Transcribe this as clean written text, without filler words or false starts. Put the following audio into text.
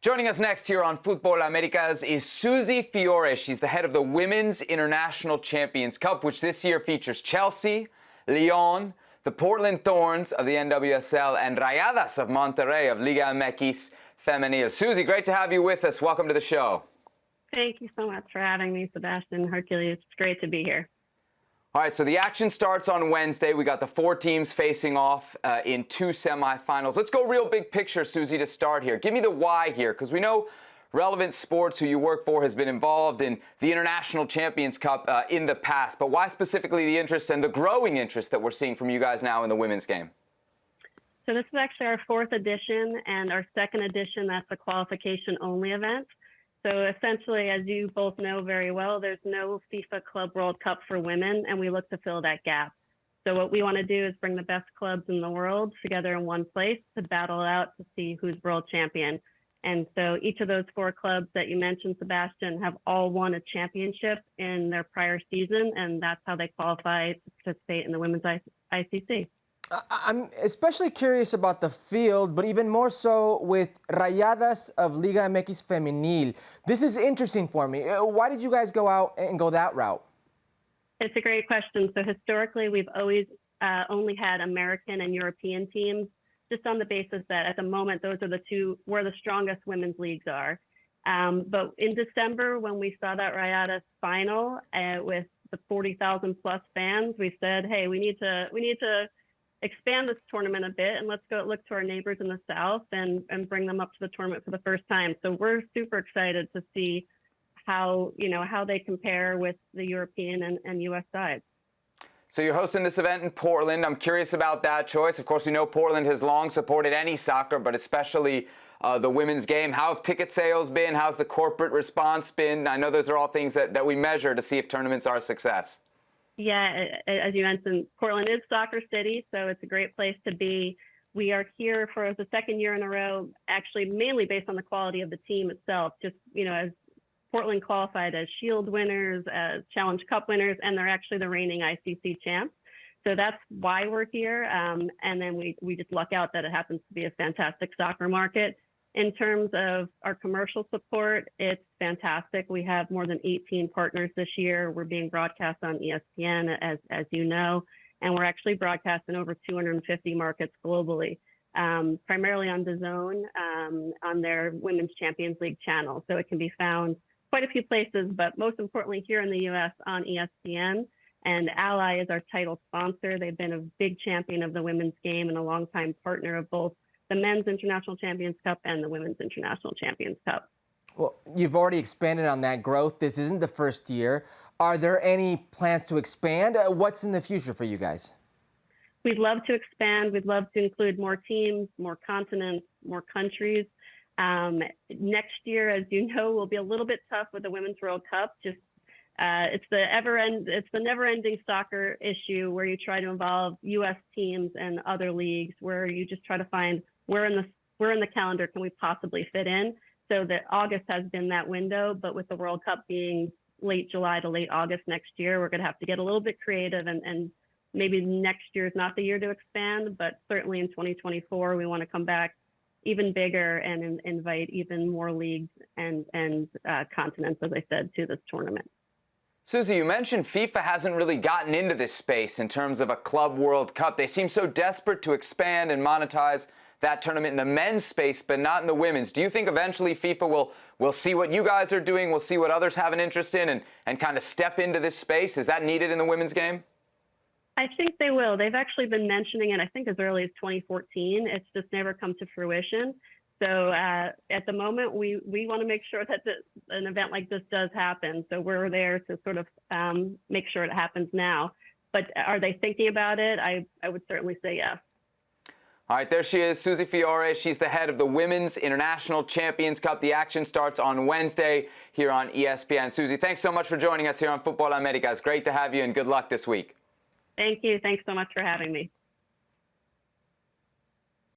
Joining us next here on Futbol Americas is Susie Fiore. She's the head of the Women's International Champions Cup, which this year features Chelsea, Lyon, the Portland Thorns of the NWSL, and Rayadas of Monterrey of Liga MX Femenil. Susie, great to have you with us. Welcome to the show. Thank you so much for having me, Sebastian, Hercules. It's great to be here. All right, so the action starts on Wednesday. We got the 4 teams facing off in 2 semifinals. Let's go real big picture, Susie, to start here. Give me the why here, because we know Relevant Sports, who you work for, has been involved in the International Champions Cup in the past. But why specifically the interest and the growing interest that we're seeing from you guys now in the women's game? So this is actually our 4th edition, and our 2nd edition, that's a qualification-only event. So essentially, as you both know very well, there's no FIFA Club World Cup for women, and we look to fill that gap. So what we want to do is bring the best clubs in the world together in one place to battle out to see who's world champion. And so each of those 4 clubs that you mentioned, Sebastian, have all won a championship in their prior season, and that's how they qualify to participate in the Women's ICC. I'm especially curious about the field, but even more so with Rayadas of Liga MX Femenil. This is interesting for me. Why did you guys go out and go that route? It's a great question. So historically, we've always only had American and European teams, just on the basis that at the moment, those are the 2 where the strongest women's leagues are. But in December, when we saw that Rayadas final with the 40,000 plus fans, we said, hey, we need to expand this tournament a bit, and let's go look to our neighbors in the South and bring them up to the tournament for the first time. So we're super excited to see how they compare with the European and U.S. sides. So you're hosting this event in Portland. I'm curious about that choice. Of course, we know Portland has long supported any soccer, but especially the women's game. How have ticket sales been? How's the corporate response been? I know those are all things that we measure to see if tournaments are a success. Yeah, as you mentioned, Portland is Soccer City, so it's a great place to be. We are here for the 2nd year in a row, actually mainly based on the quality of the team itself. Just, as Portland qualified as Shield winners, as Challenge Cup winners, and they're actually the reigning ICC champs. So that's why we're here. And then we just luck out that it happens to be a fantastic soccer market. In terms of our commercial support, it's fantastic. We have more than 18 partners this year. We're being broadcast on ESPN, as you know, and we're actually broadcast in over 250 markets globally, primarily on DAZN, on their Women's Champions League channel. So it can be found quite a few places, but most importantly here in the U.S. on ESPN. And Ally is our title sponsor. They've been a big champion of the women's game and a longtime partner of both the Men's International Champions Cup and the Women's International Champions Cup. Well, you've already expanded on that growth. This isn't the first year. Are there any plans to expand? What's in the future for you guys? We'd love to expand. We'd love to include more teams, more continents, more countries. Next year, as you know, will be a little bit tough with the Women's World Cup. It's the never-ending soccer issue where you try to involve U.S. teams and other leagues, where you just try to find where in the calendar can we possibly fit in. So that August has been that window, but with the World Cup being late July to late August next year, we're going to have to get a little bit creative, and maybe next year is not the year to expand, but certainly in 2024 we want to come back even bigger and invite even more leagues and continents, as I said, to this tournament. Susie, you mentioned FIFA hasn't really gotten into this space in terms of a Club World Cup. They seem so desperate to expand and monetize that tournament in the men's space, but not in the women's. Do you think eventually FIFA will see what you guys are doing, will see what others have an interest in, and kind of step into this space? Is that needed in the women's game? I think they will. They've actually been mentioning it, I think, as early as 2014. It's just never come to fruition. So at the moment, we want to make sure that an event like this does happen. So we're there to sort of make sure it happens now. But are they thinking about it? I would certainly say yes. All right, there she is, Susie Fiore. She's the head of the Women's International Champions Cup. The action starts on Wednesday here on ESPN. Susie, thanks so much for joining us here on Futbol Americas. Great to have you, and good luck this week. Thank you. Thanks so much for having me.